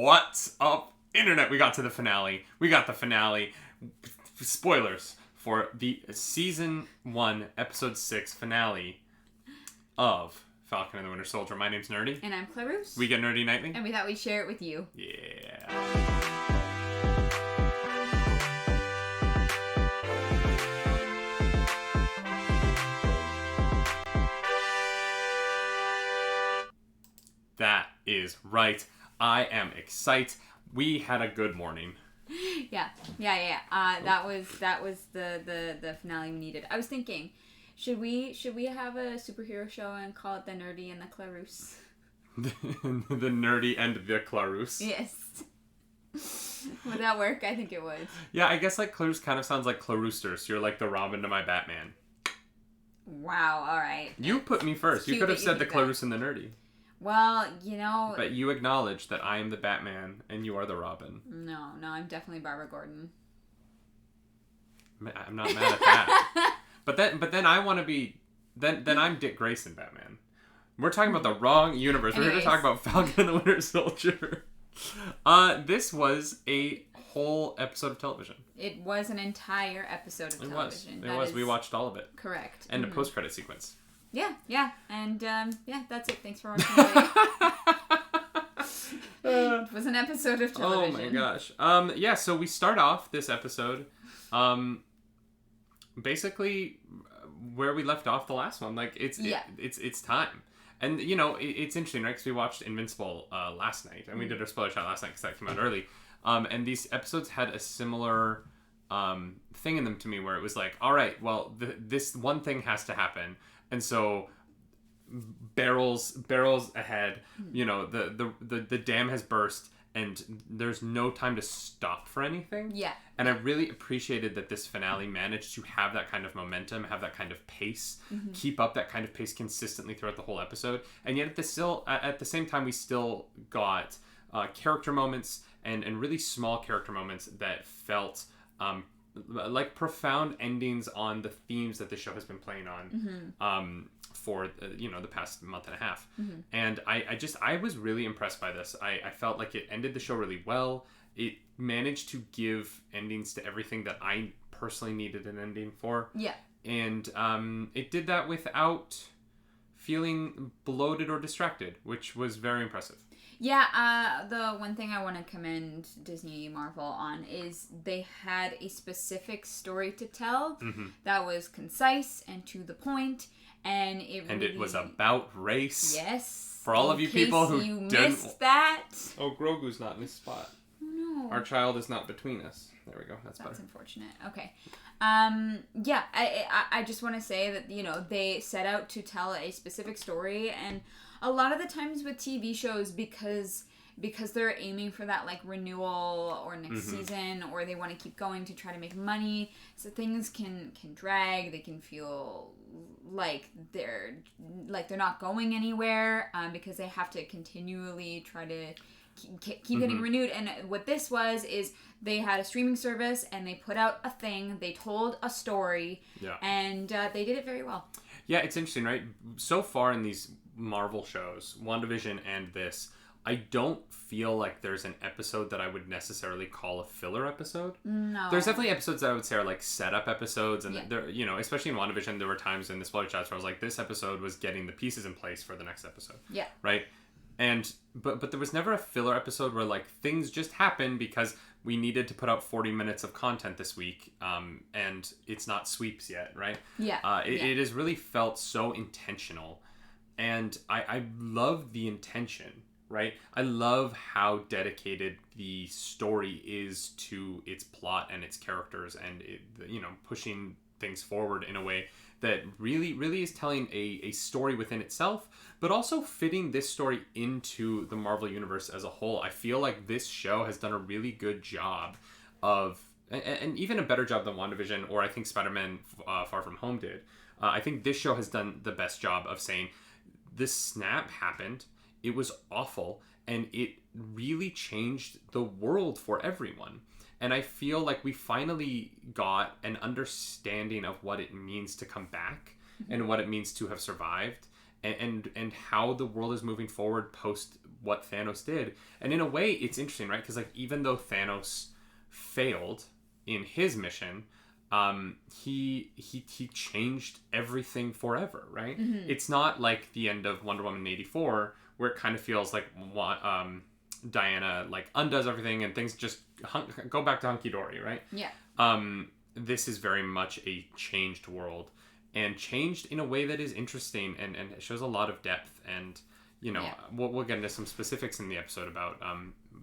What's up, internet? We got to the finale. We got the finale. Spoilers for the season 1, episode 6 finale of Falcon and the Winter Soldier. My name's Nerdy. And I'm Clarus. We get nerdy nightly. And we thought we'd share it with you. Yeah. That is right. I am excited. We had a good morning. Yeah. That was the finale we needed. I was thinking, should we have a superhero show and call it the Nerdy and the Clarus? The Nerdy and the Clarus. Yes. Would that work? I think it would. Yeah, I guess like Clarus kind of sounds like Clarooster, so you're like the Robin to my Batman. Wow. All right. You put me first. You could have said the Clarus and the Nerdy. Well, you know... But you acknowledge that I am the Batman and you are the Robin. No, I'm definitely Barbara Gordon. I'm not mad at that. But then I want to be... Then I'm Dick Grayson Batman. We're talking about the wrong universe. Anyways. We're here to talk about Falcon and the Winter Soldier. This was a whole episode of television. It was an entire episode of television. It was. We watched all of it. Correct. And a post-credit sequence. Yeah. And, that's it. Thanks for watching. It was an episode of television. Oh my gosh. So we start off this episode, basically where we left off the last one. Like, it's time. And, you know, it's interesting, right? Because we watched Invincible last night. And we did our spoiler shot last night because that came out early. And these episodes had a similar thing in them to me where it was like, all right, well, this one thing has to happen. And so barrels ahead, you know, the dam has burst and there's no time to stop for anything. Yeah. And I really appreciated that this finale managed to have that kind of momentum, have that kind of pace, keep up that kind of pace consistently throughout the whole episode. And yet at the same time, we still got character moments and really small character moments that felt like profound endings on the themes that the show has been playing on for the past month and a half. And I was really impressed by this. I felt like it ended the show really well. It managed to give endings to everything that I personally needed an ending for. Yeah. And it did that without feeling bloated or distracted, which was very impressive. Yeah, the one thing I want to commend Disney Marvel on is they had a specific story to tell that was concise and to the point, and it was about race. Yes. For all of you people who missed that. Oh, Grogu's not in this spot. No. Our child is not between us. There we go. That's better. That's unfortunate. Okay. Yeah, I just want to say that, you know, they set out to tell a specific story, and a lot of the times with TV shows, because they're aiming for that like renewal or next season, or they want to keep going to try to make money, so things can drag. They can feel like they're not going anywhere because they have to continually try to keep getting renewed. And what this was is they had a streaming service and they put out a thing, they told a story, and they did it very well. Yeah, it's interesting, right? So far in these Marvel shows, WandaVision and this, I don't feel like there's an episode that I would necessarily call a filler episode. No. There's definitely episodes that I would say are like setup episodes, and there, you know, especially in WandaVision, there were times in the spoiler chats where I was like, this episode was getting the pieces in place for the next episode. Yeah. Right? And but there was never a filler episode where like things just happened because we needed to put out 40 minutes of content this week, and it's not sweeps yet, right? Yeah. It has really felt so intentional, and I love the intention, right? I love how dedicated the story is to its plot and its characters, and pushing things forward in a way that really is telling a story within itself, but also fitting this story into the Marvel Universe as a whole. I feel like this show has done a really good job of, and even a better job than WandaVision, or I think Spider-Man Far From Home did. I think this show has done the best job of saying, this snap happened, it was awful, and it really changed the world for everyone. And I feel like we finally got an understanding of what it means to come back and what it means to have survived. and how the world is moving forward post what Thanos did. And in a way, it's interesting, right? Because like even though Thanos failed in his mission, he changed everything forever, right? Mm-hmm. It's not like the end of Wonder Woman 84 where it kind of feels like Diana like undoes everything and things just go back to hunky dory, right? Yeah. This is very much a changed world, and changed in a way that is interesting and it shows a lot of depth. And you know, we'll get into some specifics in the episode about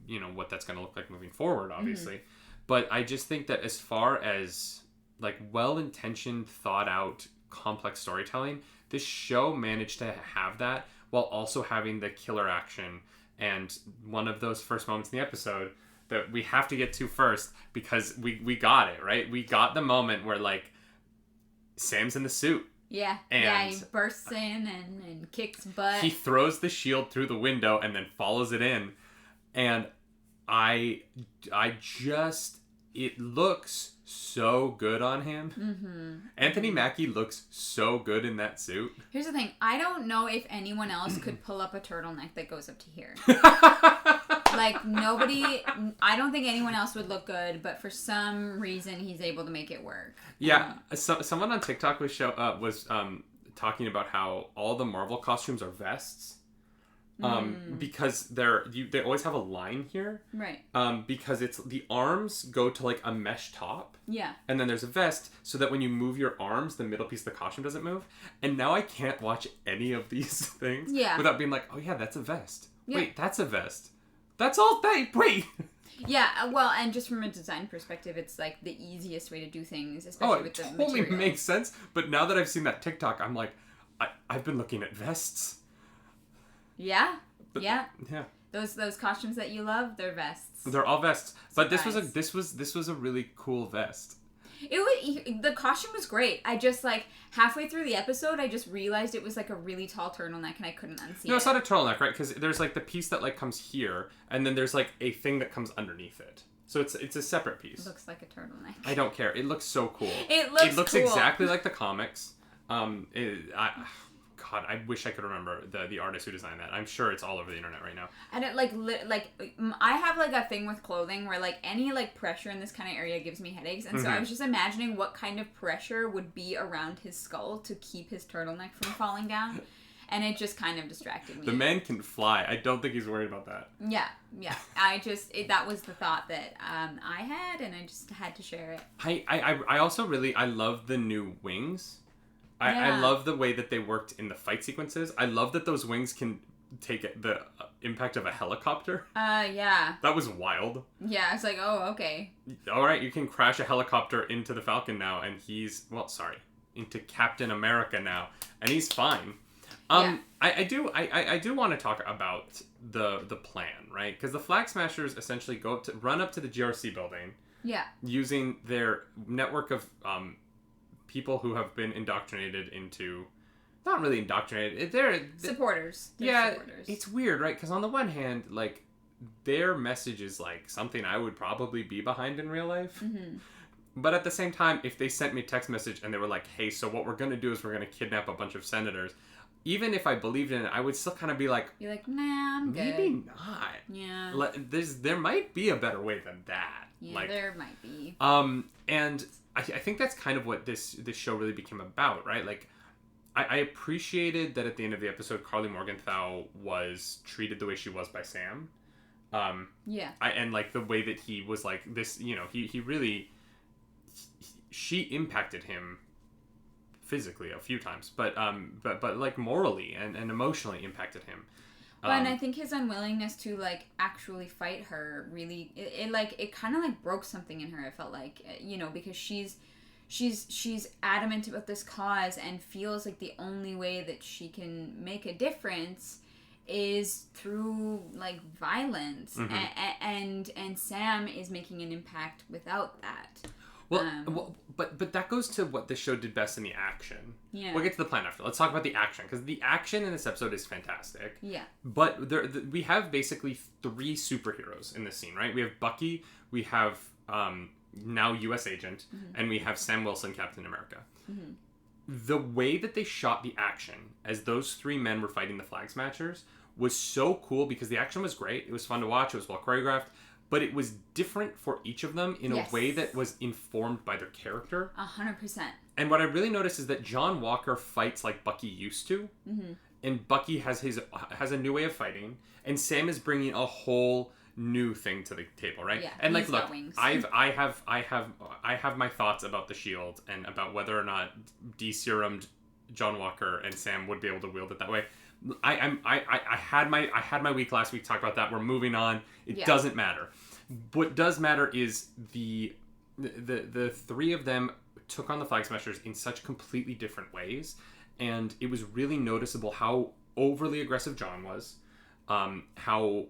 you know, what that's going to look like moving forward, obviously. But I just think that as far as like well-intentioned, thought out, complex storytelling, this show managed to have that while also having the killer action. And one of those first moments in the episode that we have to get to first, because we got it, right? We got the moment where like Sam's in the suit. Yeah. And he bursts in and kicks butt. He throws the shield through the window and then follows it in. And I just, it looks so good on him. Mm-hmm. Anthony Mackie looks so good in that suit. Here's the thing. I don't know if anyone else could pull up a turtleneck that goes up to here. Like, nobody, I don't think anyone else would look good, but for some reason, he's able to make it work. Yeah. Someone on TikTok was talking about how all the Marvel costumes are vests. Because they always have a line here. Right. Because it's the arms go to like a mesh top. Yeah. And then there's a vest so that when you move your arms, the middle piece of the costume doesn't move. And now I can't watch any of these things without being like, oh yeah, that's a vest. Yeah. Wait, that's a vest. That's all wait. Yeah, well, and just from a design perspective, it's like the easiest way to do things, especially with the materials. Totally makes sense. But now that I've seen that TikTok, I'm like, I've been looking at vests. Yeah. But, yeah. Yeah. Those costumes that you love, they're vests. They're all vests. But Surprise. this was a really cool vest. The costume was great. I just like halfway through the episode, I just realized it was like a really tall turtleneck, and I couldn't unsee it. No, it's not a turtleneck, right? Because there's like the piece that like comes here, and then there's like a thing that comes underneath it. So it's a separate piece. It looks like a turtleneck. I don't care. It looks so cool. It looks cool. Exactly like the comics. God, I wish I could remember the artist who designed that. I'm sure it's all over the internet right now. And it I have like a thing with clothing where like any like pressure in this kind of area gives me headaches, and so I was just imagining what kind of pressure would be around his skull to keep his turtleneck from falling down, and it just kind of distracted me. The man can fly. I don't think he's worried about that. Yeah. That was the thought that I had, and I just had to share it. I also I love the new wings. I love the way that they worked in the fight sequences. I love that those wings can take the impact of a helicopter. Yeah. That was wild. Yeah, it's like, oh, okay. All right, you can crash a helicopter into the Falcon now, and into Captain America now, and he's fine. I do want to talk about the plan, right? Because the Flag Smashers essentially run up to the GRC building. Yeah. Using their network of people who have been indoctrinated into, not really indoctrinated, they're supporters. Supporters. It's weird, right? Because on the one hand, like, their message is like something I would probably be behind in real life. Mm-hmm. But at the same time, if they sent me a text message and they were like, hey, so what we're going to do is we're going to kidnap a bunch of senators, even if I believed in it, I would still kind of be like, you're like, nah, I'm good. Maybe not. Yeah. There might be a better way than that. Yeah, like, there might be. And I think that's kind of what this show really became about, right? Like, I appreciated that at the end of the episode, Carly Morgenthau was treated the way she was by Sam. And like the way that he was like this, you know, he really, she impacted him physically a few times, but like morally and emotionally impacted him. Well, and I think his unwillingness to like actually fight her really, it kind of like broke something in her. I felt like, you know, because she's adamant about this cause and feels like the only way that she can make a difference is through like violence, and Sam is making an impact without that. But that goes to what the show did best in the action. Yeah. We'll get to the plan after. Let's talk about the action, because the action in this episode is fantastic. Yeah. But we have basically 3 superheroes in this scene, right? We have Bucky, we have now U.S. Agent, and we have Sam Wilson, Captain America. Mm-hmm. the way that they shot the action as those three men were fighting the Flag Smashers was so cool because the action was great. It was fun to watch. It was well choreographed. But it was different for each of them in a way that was informed by their character. 100%. And what I really noticed is that John Walker fights like Bucky used to. Mm-hmm. And Bucky has a new way of fighting. And Sam is bringing a whole new thing to the table, right? Yeah, and like, look, I have my thoughts about the shield and about whether or not deserumed John Walker and Sam would be able to wield it that way. I had my week last week to talk about that. We're moving on. It doesn't matter. What does matter is the three of them took on the Flag Smashers in such completely different ways, and it was really noticeable how overly aggressive John was, how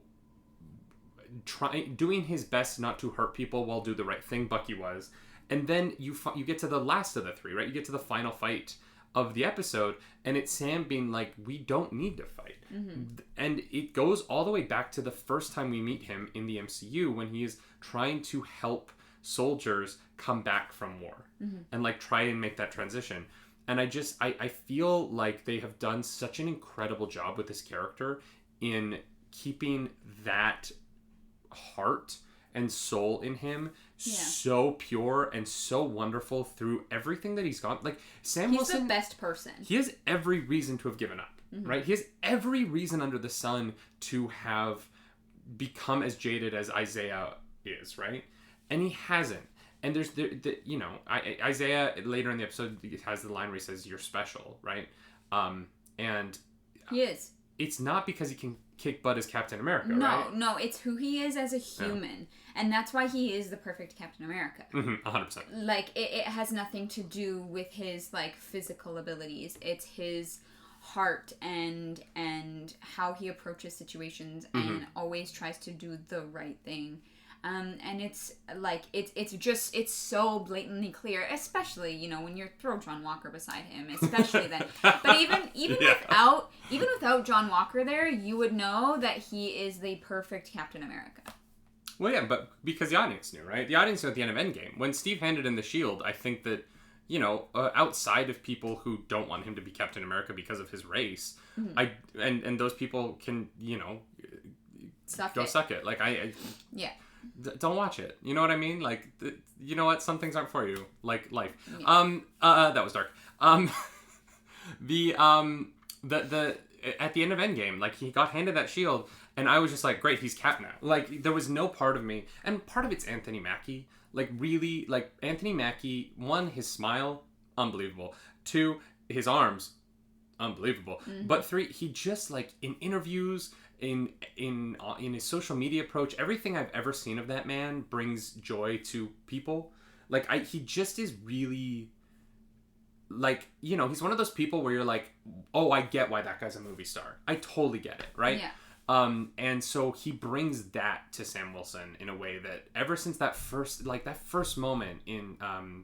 doing his best not to hurt people while do the right thing Bucky was, and then you get to the last of the three, right? You get to the final fight of the episode, and it's Sam being like, we don't need to fight. Mm-hmm. And it goes all the way back to the first time we meet him in the MCU when he is trying to help soldiers come back from war and like try and make that transition. And I feel like they have done such an incredible job with this character in keeping that heart and soul in him so pure and so wonderful through everything that he's gone. Like Sam Wilson, he's the best person. He has every reason to have given up, right? He has every reason under the sun to have become as jaded as Isaiah is, right? And he hasn't. And there's Isaiah later in the episode has the line where he says, "You're special," right? And he is. It's not because he can kick butt as Captain America, right? No, it's who he is as a human. Yeah. And that's why he is the perfect Captain America. 100%. Like, it has nothing to do with his, like, physical abilities. It's his heart and how he approaches situations and always tries to do the right thing. And it's like it's so blatantly clear, especially when you throw John Walker beside him, especially then. But even without John Walker there, you would know that he is the perfect Captain America. Well, yeah, but because the audience knew, right? The audience knew at the end of Endgame when Steve handed in the shield. I think that outside of people who don't want him to be Captain America because of his race, and those people can suck it. Like yeah. Don't watch it. You know what I mean? Like, you know what? Some things aren't for you. Like life. Yeah. That was dark. The at the end of Endgame, like, he got handed that shield, and I was just like, great, he's Cap now. Like, there was no part of me, and part of it's Anthony Mackie. Like, really, like, Anthony Mackie, one, his smile, unbelievable. Two, his arms, unbelievable. But three, he just, like, in interviews, in his social media approach, everything I've ever seen of that man brings joy to people. Like, he just is really, like, he's one of those people where you're like, oh, I get why that guy's a movie star. I totally get it, right? Yeah. And so he brings that to Sam Wilson in a way that ever since that first moment in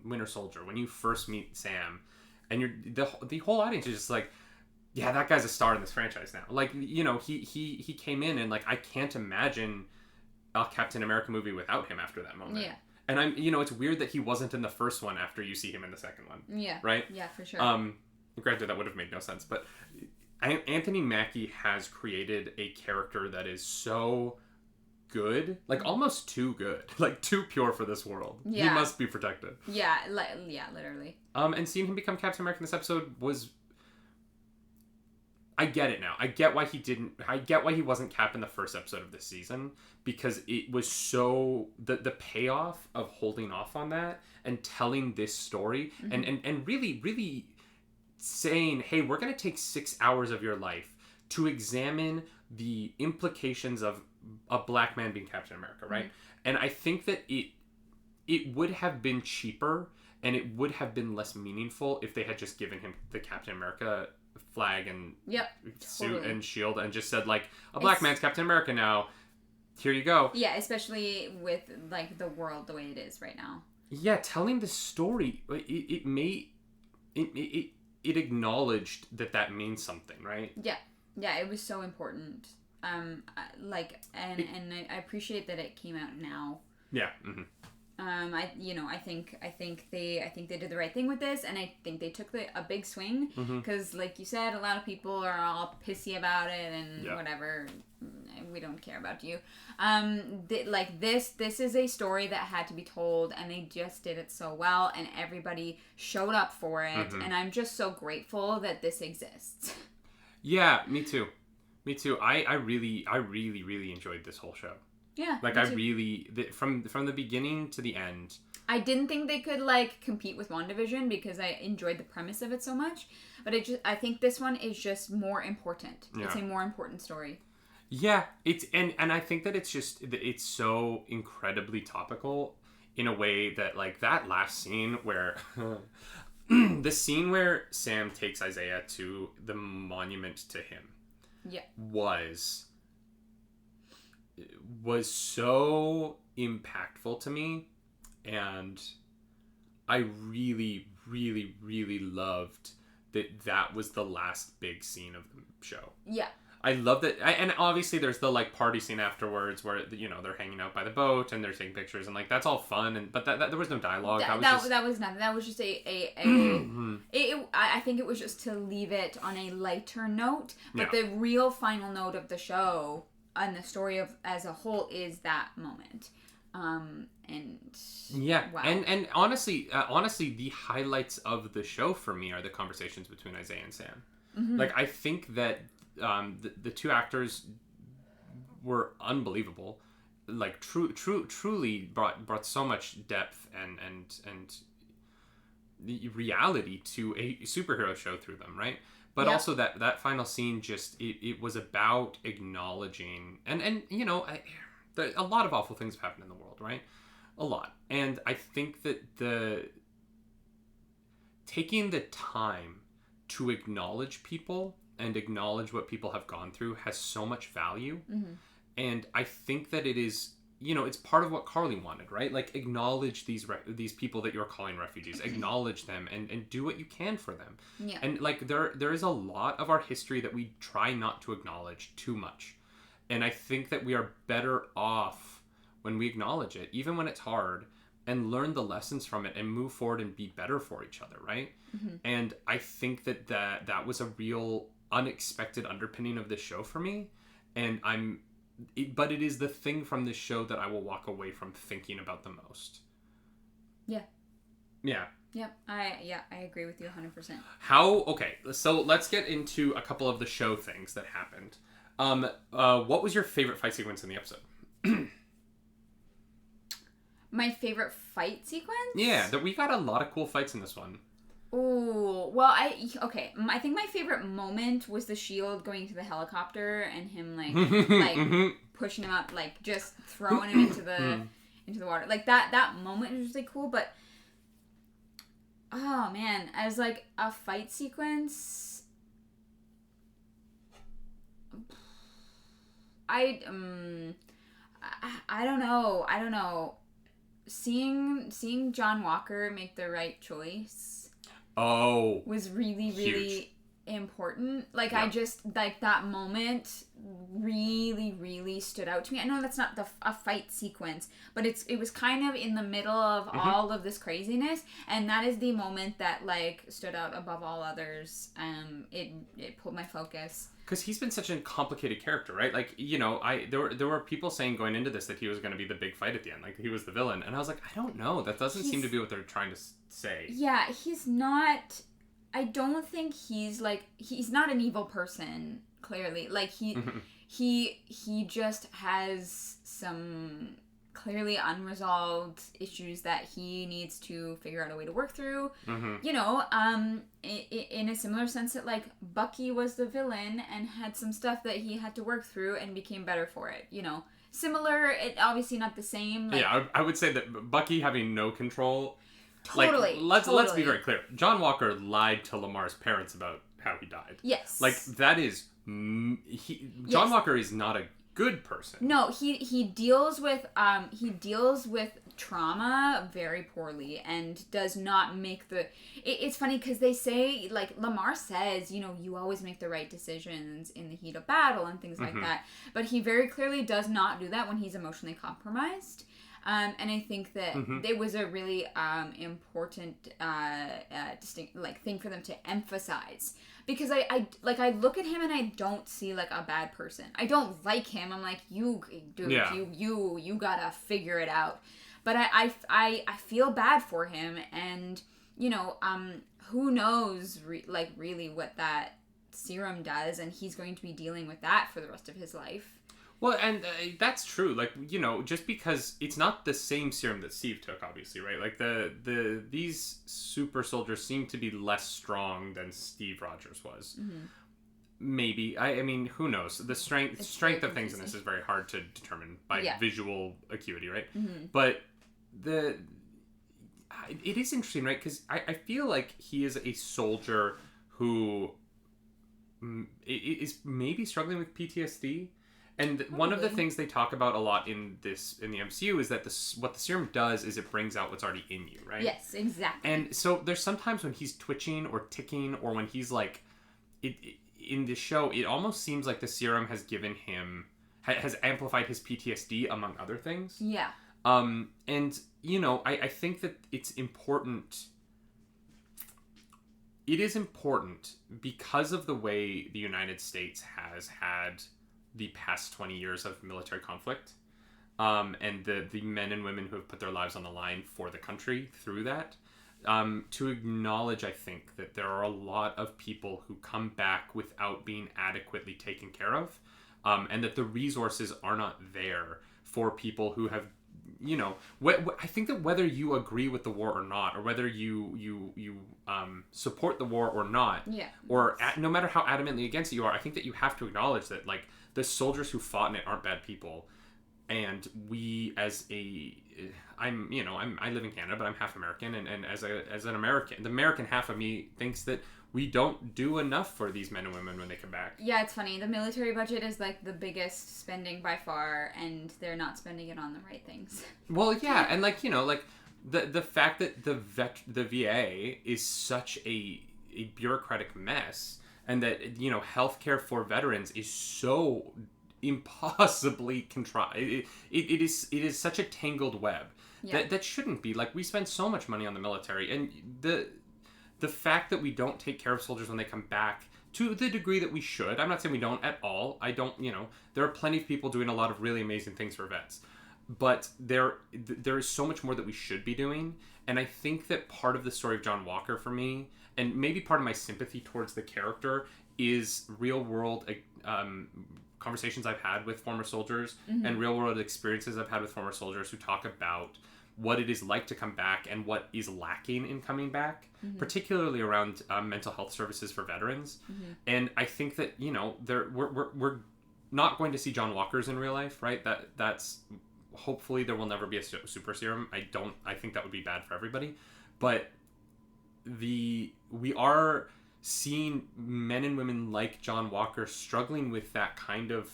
Winter Soldier, when you first meet Sam, and the whole audience is just like, yeah, that guy's a star in this franchise now. Like, he came in, and like, I can't imagine a Captain America movie without him after that moment. Yeah. And it's weird that he wasn't in the first one after you see him in the second one. Yeah. Right? Yeah, for sure. Granted, that would have made no sense, but Anthony Mackie has created a character that is so good, like almost too good, like too pure for this world. Yeah. He must be protected. Yeah, literally. And seeing him become Captain America in this episode was, I get it now. I get why he wasn't Cap in the first episode of this season, because it was so the payoff of holding off on that and telling this story and really, really saying, hey, we're going to take 6 hours of your life to examine the implications of a black man being Captain America, right? And I think that it would have been cheaper and it would have been less meaningful if they had just given him the Captain America flag and suit and shield and just said, like, a black man's Captain America now. Here you go. Yeah, especially with, like, the world the way it is right now. Yeah, telling the story, it acknowledged that means something, right? Yeah, it was so important. And I appreciate that it came out now. Yeah. I think they did the right thing with this, and I think they took a big swing because, like you said, a lot of people are all pissy about it and whatever. We don't care about you. This is a story that had to be told, and they just did it so well, and everybody showed up for it, and I'm just so grateful that this exists. Yeah, me too. I really enjoyed this whole show. Yeah. Like, I really, from the beginning to the end. I didn't think they could, like, compete with WandaVision because I enjoyed the premise of it so much. But I think this one is just more important. Yeah. It's a more important story. Yeah. And I think that it's so incredibly topical in a way that, like, that last scene where, the scene where Sam takes Isaiah to the monument to him. Yeah. Was so impactful to me, and I really loved that was the last big scene of the show. Yeah. I love that, and obviously there's the, like, party scene afterwards where, you know, they're hanging out by the boat and they're taking pictures, and, like, that's all fun, but that there was no dialogue. That was nothing. That was just I think it was just to leave it on a lighter note, but the real final note of the show and the story as a whole is that moment. Wow. And honestly, the highlights of the show for me are the conversations between Isaiah and Sam. Like, I think that the two actors were unbelievable. Like, truly brought so much depth and reality to a superhero show through them, right? But also that final scene, just it was about acknowledging and you know, a lot of awful things have happened in the world, right? A lot. And I think that taking the time to acknowledge people and acknowledge what people have gone through has so much value. And I think that it is, you know, it's part of what Carly wanted, right? Like, acknowledge these people that you're calling refugees. Acknowledge them and do what you can for them. Yeah. And, like, there is a lot of our history that we try not to acknowledge too much. And I think that we are better off when we acknowledge it, even when it's hard, and learn the lessons from it and move forward and be better for each other, right? And I think that was a real unexpected underpinning of this show for me. And but it is the thing from this show that I will walk away from thinking about the most. Yeah. Yeah. Yep. I agree with you 100%. Okay, so let's get into a couple of the show things that happened. What was your favorite fight sequence in the episode? My favorite fight sequence? Yeah, we got a lot of cool fights in this one. Oh, well, I think my favorite moment was the shield going to the helicopter and him, like, pushing him up, like, just throwing him into the water. Like, that moment was really cool, but, oh, man, as, like, a fight sequence, I don't know. Seeing John Walker make the right choice was really important. Like, I just, like, that moment really stood out to me. I know that's not a fight sequence, but it was kind of in the middle of all of this craziness, and that is the moment that, like, stood out above all others. It pulled my focus. Because he's been such a complicated character, right? Like, you know, there were people saying going into this that he was going to be the big fight at the end, like he was the villain, and I was like, I don't know, that doesn't seem to be what they're trying to say. Yeah, he's not. I don't think he's not an evil person. Clearly, like he just has some clearly unresolved issues that he needs to figure out a way to work through. You know, in a similar sense that, like, Bucky was the villain and had some stuff that he had to work through and became better for it, you know. Similar, obviously not the same. Like, yeah, I would say that Bucky having no control. Totally. Like, let's be very clear. John Walker lied to Lamar's parents about how he died. Yes. Like, that is John Walker is not a good person. No, he deals with trauma very poorly and does not make it's funny because they say, like, Lamar says, you know, you always make the right decisions in the heat of battle and things like that, but he very clearly does not do that when he's emotionally compromised. And I think that it was a really important distinct thing for them to emphasize. Because I look at him and I don't see like a bad person. I don't like him. I'm like, you gotta figure it out. But I feel bad for him, and who knows really what that serum does, and he's going to be dealing with that for the rest of his life. Well, and that's true. Like, just because it's not the same serum that Steve took, obviously, right? Like these super soldiers seem to be less strong than Steve Rogers was. Mm-hmm. Maybe. I mean, who knows? The strength of things in this is very hard to determine by visual acuity, right? Mm-hmm. But it is interesting, right? Because I feel like he is a soldier who is maybe struggling with PTSD. And probably. One of the things they talk about a lot in the MCU is that what the serum does is it brings out what's already in you, right? Yes, exactly. And so there's sometimes when he's twitching or ticking, or when he's like, in the show, it almost seems like the serum has given him, has amplified his PTSD, among other things. Yeah. And, I think that it's important. It is important because of the way the United States has had the past 20 years of military conflict, and the men and women who have put their lives on the line for the country through that, to acknowledge, I think, that there are a lot of people who come back without being adequately taken care of, and that the resources are not there for people who have, I think that whether you agree with the war or not, or whether you support the war or not, or no matter how adamantly against it you are, I think that you have to acknowledge that, like, the soldiers who fought in it aren't bad people, and we I live in Canada, but I'm half American, and as an American, the American half of me thinks that we don't do enough for these men and women when they come back. Yeah, it's funny. The military budget is like the biggest spending by far, and they're not spending it on the right things. Well, yeah, and the fact that the VA is such a bureaucratic mess, and that healthcare for veterans is so impossibly contrived. It is such a tangled web that shouldn't be. Like, we spend so much money on the military, and the fact that we don't take care of soldiers when they come back to the degree that we should. I'm not saying we don't at all. I don't. There are plenty of people doing a lot of really amazing things for vets, but there is so much more that we should be doing. And I think that part of the story of John Walker for me, and maybe part of my sympathy towards the character, is real world conversations I've had with former soldiers, and real world experiences I've had with former soldiers who talk about what it is like to come back and what is lacking in coming back, particularly around mental health services for veterans. And I think that we're not going to see John Walkers in real life, right? That's hopefully there will never be a super serum. I think that would be bad for everybody, but we are seeing men and women like John Walker struggling with that kind of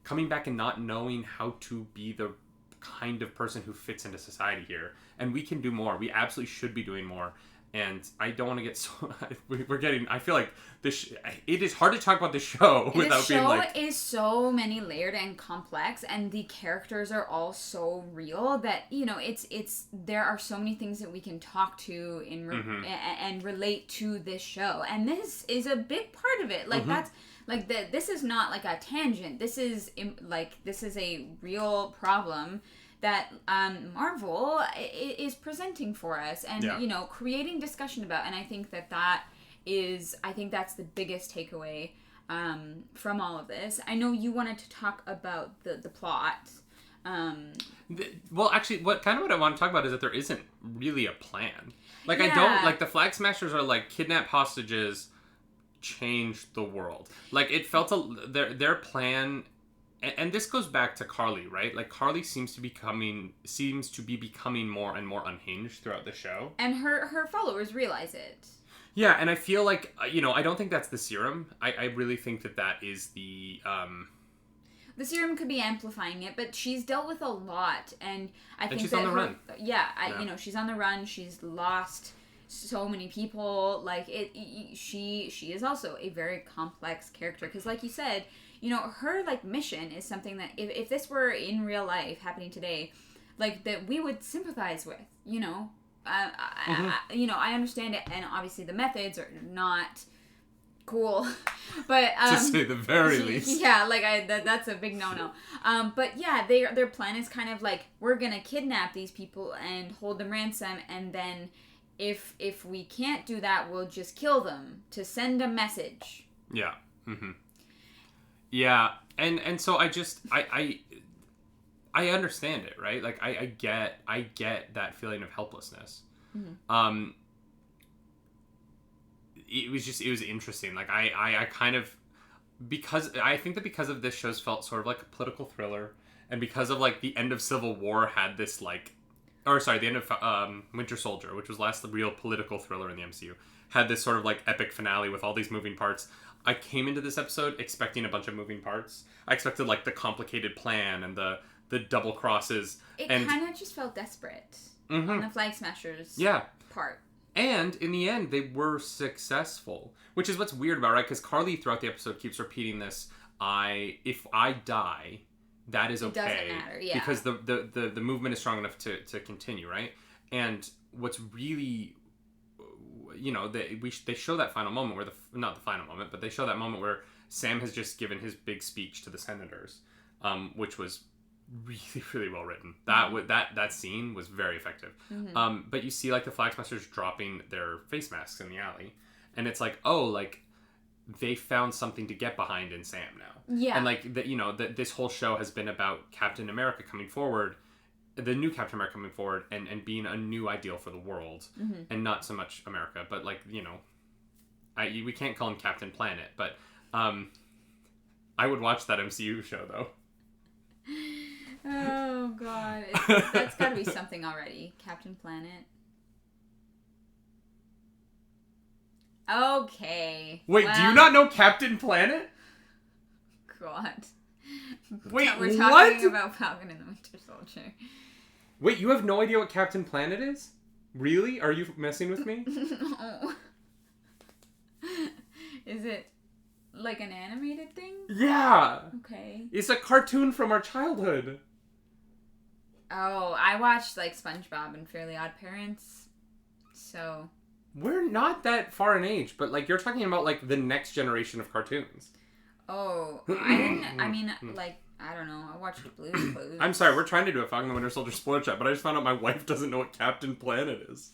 coming back and not knowing how to be the kind of person who fits into society here. And we can do more. We absolutely should be doing more. And I don't want to get so... I feel like it is hard to talk about the show without being like... The show is so many layered and complex, and the characters are all so real that, it's there are so many things that we can talk to and relate to this show. And this is a big part of it. Like, that's... Like, this is not like a tangent. This is a real problem that Marvel is presenting for us and, creating discussion about. And I think that's the biggest takeaway from all of this. I know you wanted to talk about the plot. Well, actually, what I want to talk about is that there isn't really a plan. Like, I don't, like, the Flag Smashers are like kidnap hostages, change the world. Like, it felt their plan, and this goes back to Carly, right? Like, Carly seems to be becoming more and more unhinged throughout the show, and her followers realize it. Yeah, and I feel like I don't think that's the serum. I really think that is the serum could be amplifying it, but she's dealt with a lot, and I think she's on the run. Yeah, she's on the run. She's lost so many people. Like, she is also a very complex character, because, like you said, her, like, mission is something that if this were in real life happening today, like that we would sympathize with, you know. I understand it, and obviously the methods are not cool, but to say the very least. Yeah, like that's a big no. But yeah, their plan is kind of like, we're gonna kidnap these people and hold them ransom, and then if we can't do that, we'll just kill them to send a message. Yeah. Yeah, and so I understand it, right? Like I get that feeling of helplessness. It was interesting. Like I kind of, because I think that because of this show's felt sort of like a political thriller, and because of like the end of Civil War had this like, or sorry, the end of Winter Soldier, which was last real political thriller in the MCU, had this sort of like epic finale with all these moving parts. I came into this episode expecting a bunch of moving parts. I expected like the complicated plan and the double crosses. It kind of just felt desperate on the Flag Smashers part. And in the end, they were successful, which is what's weird about it, right? Because Carly throughout the episode keeps repeating this: if I die, that is okay. It doesn't matter, yeah. Because the movement is strong enough to continue, right? And what's really, you know, they show that final moment where not the final moment, but they show that moment where Sam has just given his big speech to the senators, which was really, really well written. That scene was very effective. But you see like the Flag Smashers dropping their face masks in the alley, and it's like, oh, like they found something to get behind in Sam now. Yeah. And like that, you know, that this whole show has been about Captain America coming forward, the new Captain America coming forward, and being a new ideal for the world, and not so much America, but like, you know, we can't call him Captain Planet, but I would watch that MCU show though. Oh god, that's got to be something already. Captain Planet. Okay. Wait, do you not know Captain Planet? God. Wait, we're talking about Falcon and the Winter Soldier. Wait, you have no idea what Captain Planet is? Really? Are you messing with me? No. Is it like an animated thing? Yeah. Okay. It's a cartoon from our childhood. Oh, I watched like SpongeBob and Fairly Odd Parents. So. We're not that far in age, but like you're talking about like the next generation of cartoons. Oh, I didn't. I mean, like, I don't know. I watched Blue's Clues. I'm sorry, we're trying to do a Falcon and the Winter Soldier spoiler chat, but I just found out my wife doesn't know what Captain Planet is.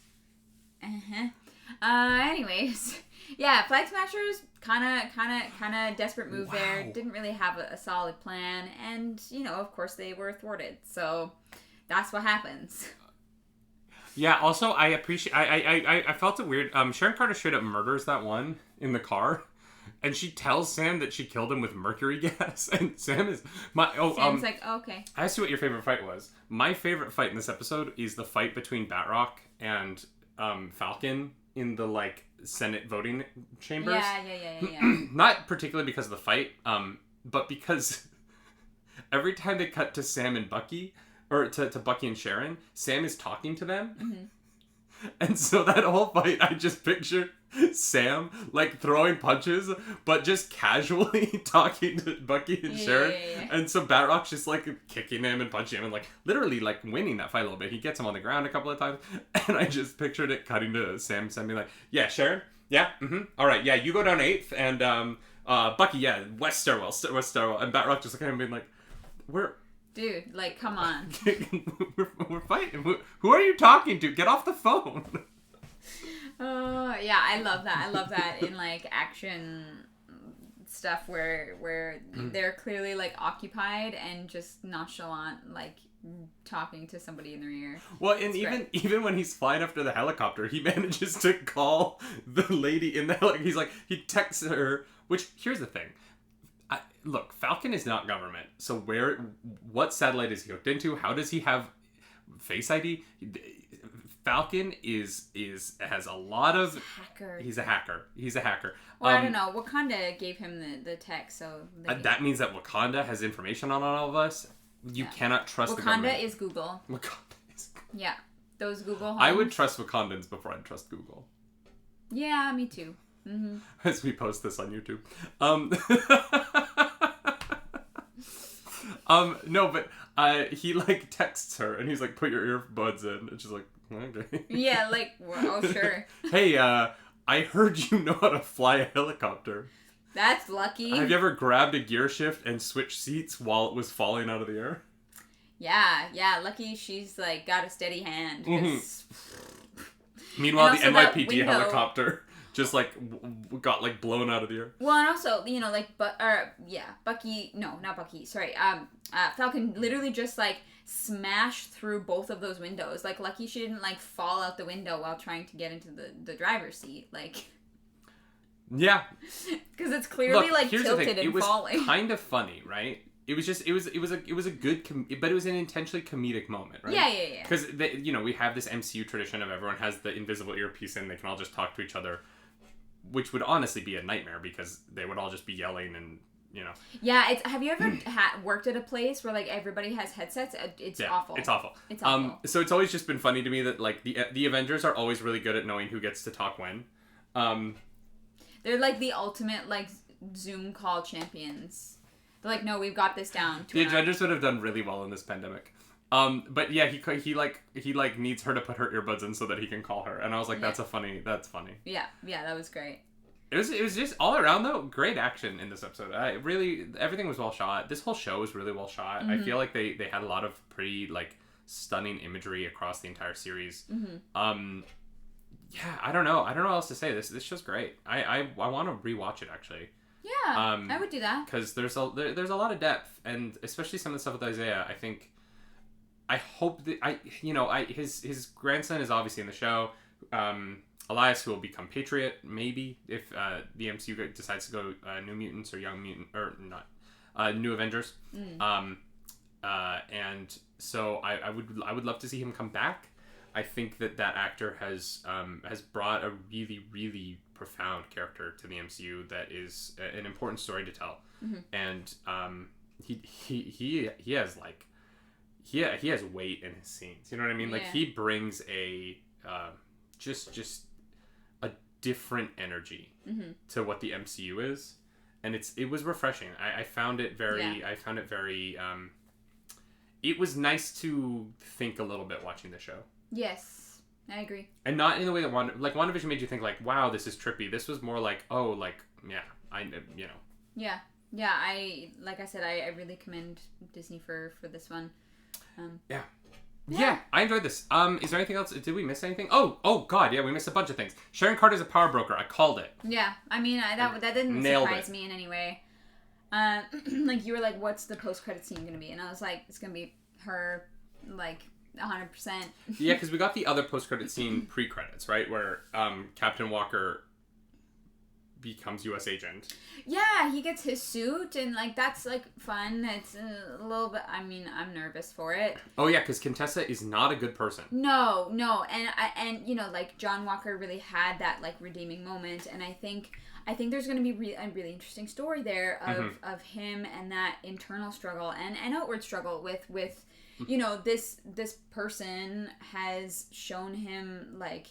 Anyways, yeah, Flag Smashers, kind of desperate move there. Didn't really have a solid plan, and you know, of course, they were thwarted. So that's what happens. Yeah. Also, I appreciate. I felt it weird. Sharon Carter straight up murders that one in the car. And she tells Sam that she killed him with mercury gas, and Sam is Sam's like, oh, okay. I asked you what your favorite fight was. My favorite fight in this episode is the fight between Batroc and Falcon in the like Senate voting chambers. Yeah. Not particularly because of the fight, but because every time they cut to Sam and Bucky, or to Bucky and Sharon, Sam is talking to them. And so that whole fight, I just picture Sam, like, throwing punches, but just casually talking to Bucky and Sharon. Yeah. And so Batroc's just, like, kicking him and punching him and, like, literally, like, winning that fight a little bit. He gets him on the ground a couple of times. And I just pictured it cutting to Sam being like, yeah, Sharon? Yeah? All right, yeah, you go down 8th. And, Bucky, yeah, West Stairwell. And Batroc just looking at him being like, Dude, like, come on. We're fighting. Who are you talking to? Get off the phone. Yeah, I love that. I love that in, like, action stuff where they're clearly, like, occupied and just nonchalant, like, talking to somebody in their ear. Well, and even when he's flying after the helicopter, he manages to call the lady in the helicopter. He's like, he texts her, which, here's the thing. Look, Falcon is not government. So what satellite is he hooked into? How does he have Face ID? Falcon has a lot of... He's a hacker. Well, I don't know. Wakanda gave him the tech, so... that means that Wakanda has information on all of us. You cannot trust the government. Wakanda is Google. Yeah. Those Google homes. I would trust Wakandans before I'd trust Google. Yeah, me too. As we post this on YouTube. No, but he like texts her and he's like, put your earbuds in, and she's like, okay. Yeah, like, well, oh sure. Hey, I heard you know how to fly a helicopter. That's lucky. Have you ever grabbed a gear shift and switched seats while it was falling out of the air? Yeah, lucky she's like got a steady hand. Meanwhile, the NYPD helicopter just like got like blown out of the air. Well, and also, you know, like, Bucky, no, not Bucky, sorry, Falcon literally just like smashed through both of those windows. Like, lucky she didn't like fall out the window while trying to get into the driver's seat. Like, yeah, because it's clearly like tilted and falling. It was kind of funny, right? It was just it was a good but it was an intentionally comedic moment, right? Yeah. Because you know, we have this MCU tradition of everyone has the invisible earpiece in, they can all just talk to each other, which would honestly be a nightmare because they would all just be yelling and, you know. Yeah, have you ever worked at a place where like everybody has headsets? It's awful. It's awful. It's awful. So it's always just been funny to me that like the Avengers are always really good at knowing who gets to talk when. They're like the ultimate like Zoom call champions. They're like, no, we've got this down. The Avengers would have done really well in this pandemic. But yeah, he needs her to put her earbuds in so that he can call her, and I was like, that's funny. Yeah, that was great. It was just all around though great action in this episode. Everything was well shot. This whole show was really well shot. Mm-hmm. I feel like they had a lot of pretty like stunning imagery across the entire series. Mm-hmm. Yeah, I don't know what else to say. This show's great. I want to rewatch it actually. Yeah, I would do that because there's a lot of depth, and especially some of the stuff with Isaiah. I hope that his grandson is obviously in the show. Elias, who will become Patriot, maybe if the MCU decides to go New Mutants or Young Mutant or not New Avengers. And so I would love to see him come back. I think that actor has brought a really, really profound character to the MCU that is an important story to tell. Mm-hmm. And he has like he has weight in his scenes. You know what I mean? Like he brings a just a different energy to what the MCU is, and it was refreshing. I found it very it was nice to think a little bit watching the show. Yes, I agree. And not in the way that WandaVision made you think like, wow, this is trippy. This was more like, oh, like, yeah, Yeah, I really commend Disney for this one. Yeah, I enjoyed this. Is there anything else? Did we miss anything? Oh God, yeah, we missed a bunch of things. Sharon Carter's a power broker. I called it. Yeah, I mean, that didn't surprise me in any way. Like, you were like, what's the post-credit scene going to be? And I was like, it's going to be her, like, 100%. Yeah, because we got the other post-credit scene pre-credits, right? Where Captain Walker becomes U.S. agent. Yeah, he gets his suit, and like that's like fun. It's a little bit. I mean, I'm nervous for it. Oh yeah, because Contessa is not a good person. No, and you know, like John Walker really had that like redeeming moment, and I think there's going to be a really interesting story there of him and that internal struggle and outward struggle with you know, this person has shown him like.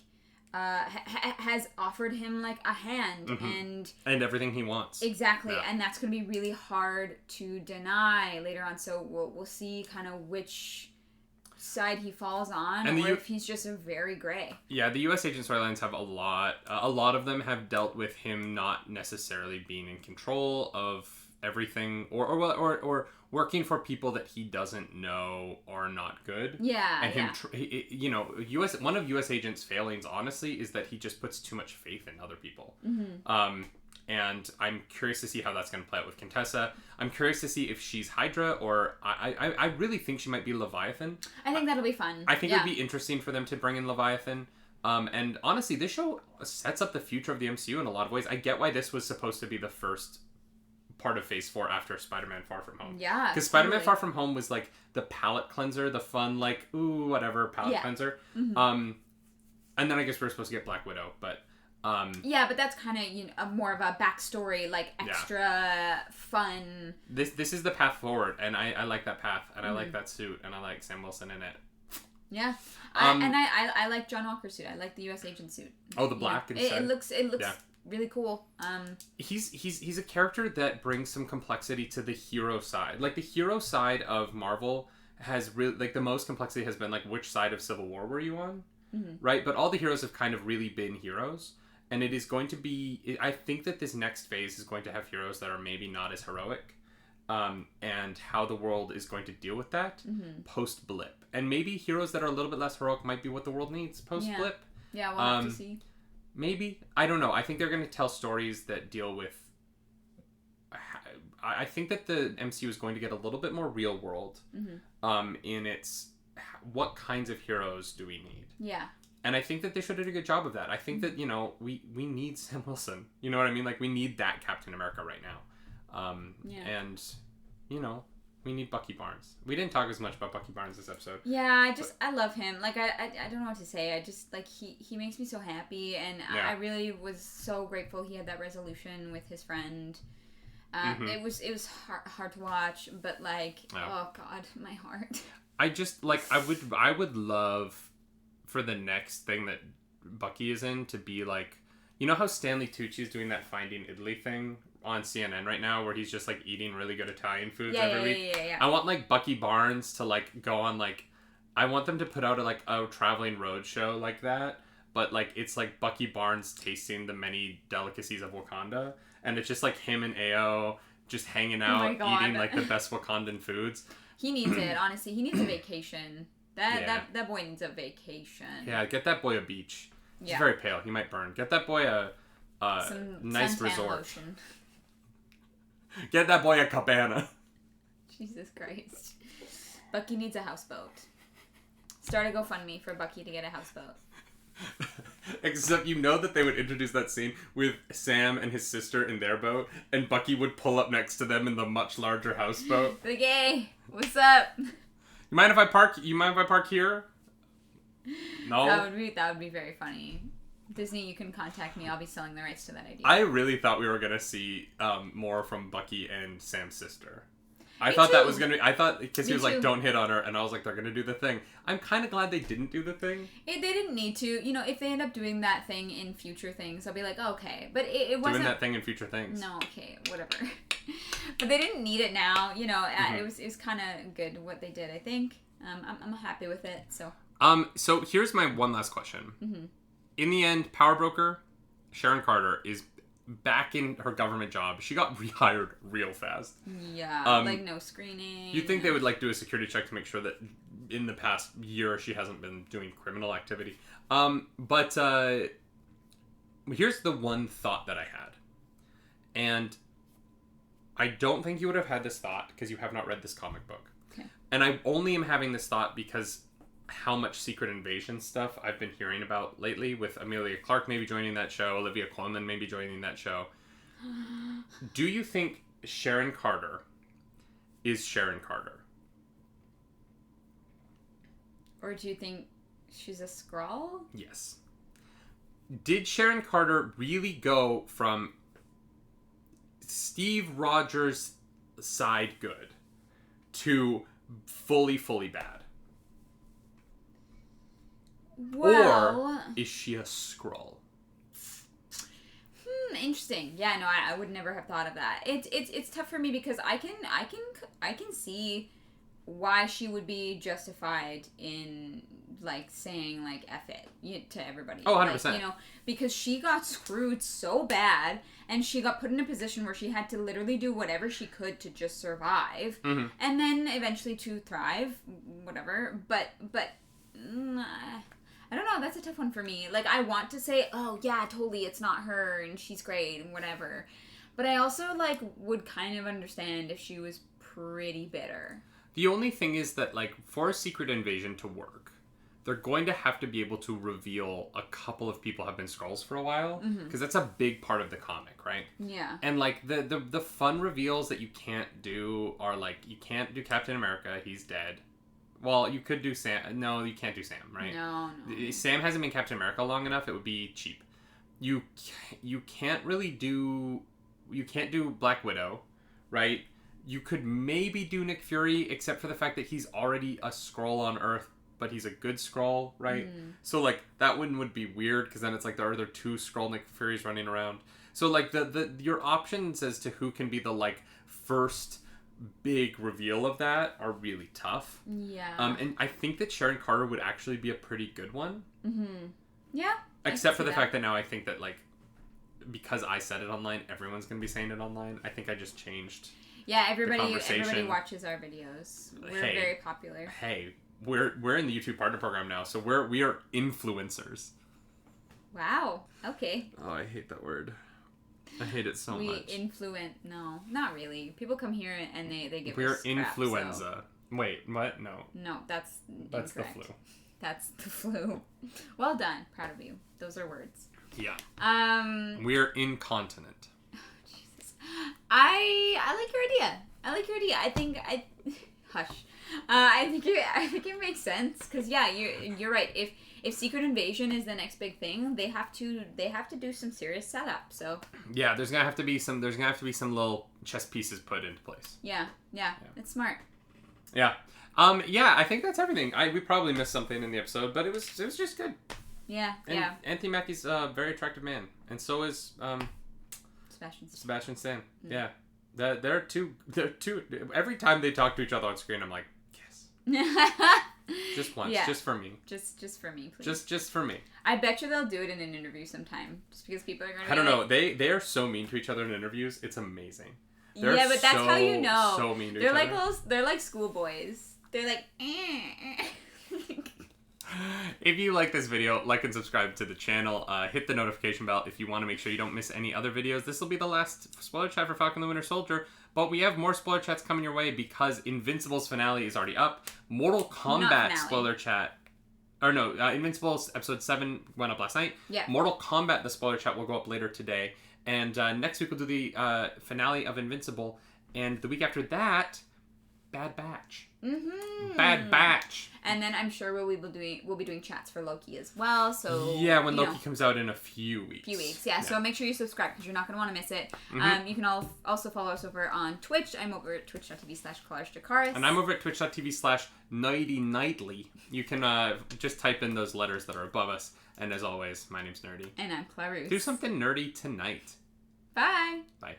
Has offered him like a hand and everything he wants. Exactly, yeah. And that's going to be really hard to deny later on. So we'll see kind of which side he falls on, or if he's just a very gray. Yeah, the U.S. agent storylines have a lot of them have dealt with him not necessarily being in control of everything, or working for people that he doesn't know are not good. Yeah, and him, you know, one of U.S. agent's failings, honestly, is that he just puts too much faith in other people. Mm-hmm. And I'm curious to see how that's going to play out with Contessa. I'm curious to see if she's Hydra, or I really think she might be Leviathan. I think that'll be fun. I think it would be interesting for them to bring in Leviathan. And honestly, this show sets up the future of the MCU in a lot of ways. I get why this was supposed to be the first part of Phase 4 after Spider-Man Far From Home. Yeah, because Spider-Man Far From Home was like the palate cleanser, the fun, like, ooh, whatever, palate cleanser. Mm-hmm. And then I guess we're supposed to get Black Widow, but... yeah, but that's kind of, you know, more of a backstory, like extra fun. This is the path forward, and I like that path, and I like that suit, and I like Sam Wilson in it. Yeah, I like John Walker's suit. I like the U.S. agent suit. Oh, the black inside. It looks really cool. He's a character that brings some complexity to the hero side. Like, the hero side of Marvel has really, like, the most complexity has been, like, which side of Civil War were you on? Right? But all the heroes have kind of really been heroes. And it is going to be... I think that this next phase is going to have heroes that are maybe not as heroic. And how the world is going to deal with that post-blip. And maybe heroes that are a little bit less heroic might be what the world needs post-blip. Yeah, we'll have to see. Maybe. I don't know. I think they're going to tell stories that deal with... I think that the MCU is going to get a little bit more real world in its... What kinds of heroes do we need? Yeah. And I think that they should have done a good job of that. I think that, you know, we need Sam Wilson. You know what I mean? Like, we need that Captain America right now. And, you know, we need Bucky Barnes. We didn't talk as much about Bucky Barnes this episode. Yeah, I love him. Like, I don't know what to say. I just, like, he makes me so happy. And I really was so grateful he had that resolution with his friend. It was hard to watch, but, like, oh, God, my heart. I just, like, I would love for the next thing that Bucky is in to be, like, you know how Stanley Tucci is doing that Finding Italy thing on CNN right now where he's just, like, eating really good Italian foods every week? Yeah. I want, like, Bucky Barnes to, like, go on, like, I want them to put out, a traveling road show like that, but, like, it's, like, Bucky Barnes tasting the many delicacies of Wakanda, and it's just, like, him and Ao just hanging out, eating, like, the best Wakandan foods. He needs it, honestly. He needs a vacation. That boy needs a vacation. Yeah, get that boy a beach. He's very pale. He might burn. Get that boy a nice resort. Lotion. Get that boy a cabana. Jesus Christ. Bucky needs a houseboat. Start a GoFundMe for Bucky to get a houseboat. Except you know that they would introduce that scene with Sam and his sister in their boat, and Bucky would pull up next to them in the much larger houseboat. Like, hey, what's up? You mind if I park here? No. That would be very funny. Disney, you can contact me. I'll be selling the rights to that idea. I really thought we were gonna see more from Bucky and Sam's sister. I thought that was gonna. I thought because he was like, "Don't hit on her," and I was like, "They're gonna do the thing." I'm kind of glad they didn't do the thing. They didn't need to. You know, if they end up doing that thing in future things, I'll be like, okay. But it wasn't doing that thing in future things. No, okay, whatever. But they didn't need it now. You know, it was kind of good what they did. I think. I'm happy with it. So. So here's my one last question. In the end, Power Broker, Sharon Carter is back in her government job. She got rehired real fast. Yeah, like no screening. You'd think they would like do a security check to make sure that in the past year she hasn't been doing criminal activity. But here's the one thought that I had. And I don't think you would have had this thought because you have not read this comic book. Okay. And I only am having this thought because how much Secret Invasion stuff I've been hearing about lately with Emilia Clarke maybe joining that show, Olivia Colman maybe joining that show. Do you think Sharon Carter is Sharon Carter? Or do you think she's a Skrull? Yes. Did Sharon Carter really go from Steve Rogers' side good to fully bad? Well, or is she a Skrull? Interesting. Yeah, no, I would never have thought of that. It's tough for me because I can see why she would be justified in like saying like F it to everybody. Oh, 100%. Like, you know, because she got screwed so bad and she got put in a position where she had to literally do whatever she could to just survive and then eventually to thrive, whatever. But I don't know, that's a tough one for me. Like, I want to say, oh, yeah, totally, it's not her, and she's great, and whatever. But I also, like, would kind of understand if she was pretty bitter. The only thing is that, like, for a Secret Invasion to work, they're going to have to be able to reveal a couple of people have been Skrulls for a while, because that's a big part of the comic, right? Yeah. And, like, the fun reveals that you can't do are, like, you can't do Captain America, he's dead. Well, you could do Sam. No, you can't do Sam, right? No. Sam hasn't been Captain America long enough. It would be cheap. You can't really do... You can't do Black Widow, right? You could maybe do Nick Fury, except for the fact that he's already a Skrull on Earth but he's a good Skrull, right? So, like, that one would be weird, because then it's like there are 2 Skrull Nick Furies running around. So, like, your options as to who can be the, like, first big reveal of that are really tough. Yeah. And I think that Sharon Carter would actually be a pretty good one. Yeah. Except for the fact that now I think that, like, because I said it online, everyone's going to be saying it online. I think I just changed. Yeah, everybody watches our videos. We're very popular. Hey, we're in the YouTube Partner Program now, so we are influencers. Wow. Okay. Oh, I hate that word. I hate it so much. No, not really. People come here and they give us We're crap, influenza. So. Wait, what? No. No, that's incorrect. The flu. That's the flu. Well done. Proud of you. Those are words. Yeah. We're incontinent. Oh, Jesus. I like your idea. I think hush. I think it makes sense, because yeah, you're right. If Secret Invasion is the next big thing, they have to do some serious setup. So yeah, there's gonna have to be some little chess pieces put into place. Yeah. It's smart. Yeah. Yeah, I think that's everything. We probably missed something in the episode, but it was just good. Yeah. Anthony Mackie's a very attractive man, and so is Sebastian Stan. Yeah. They're two. Every time they talk to each other on screen, I'm like, yes. Just once, just for me. Just for me, please. Just for me. I bet you they'll do it in an interview sometime, just because people are going to. I don't know. They are so mean to each other in interviews. It's amazing. Yeah, but that's how you know. So mean to each other. They're like schoolboys. They're like. If you like this video, like and subscribe to the channel. Hit the notification bell if you want to make sure you don't miss any other videos. This will be the last spoiler chat for Falcon the Winter Soldier, but we have more spoiler chats coming your way because Invincible's finale is already up. Mortal Kombat spoiler chat. Or no, Invincible's episode 7 went up last night. Yeah. Mortal Kombat, the spoiler chat, will go up later today. And next week we'll do the finale of Invincible. And the week after that, Bad Batch. Bad Batch. And then I'm sure we'll be doing chats for Loki as well. So yeah, when Loki comes out in a few weeks. Yeah. So make sure you subscribe, because you're not going to want to miss it. You can also follow us over on Twitch. I'm over at twitch.tv/ColageDakaris. And I'm over at twitch.tv/NightyNightly. You can just type in those letters that are above us. And as always, my name's Nerdy. And I'm Clarus. Do something nerdy tonight. Bye. Bye.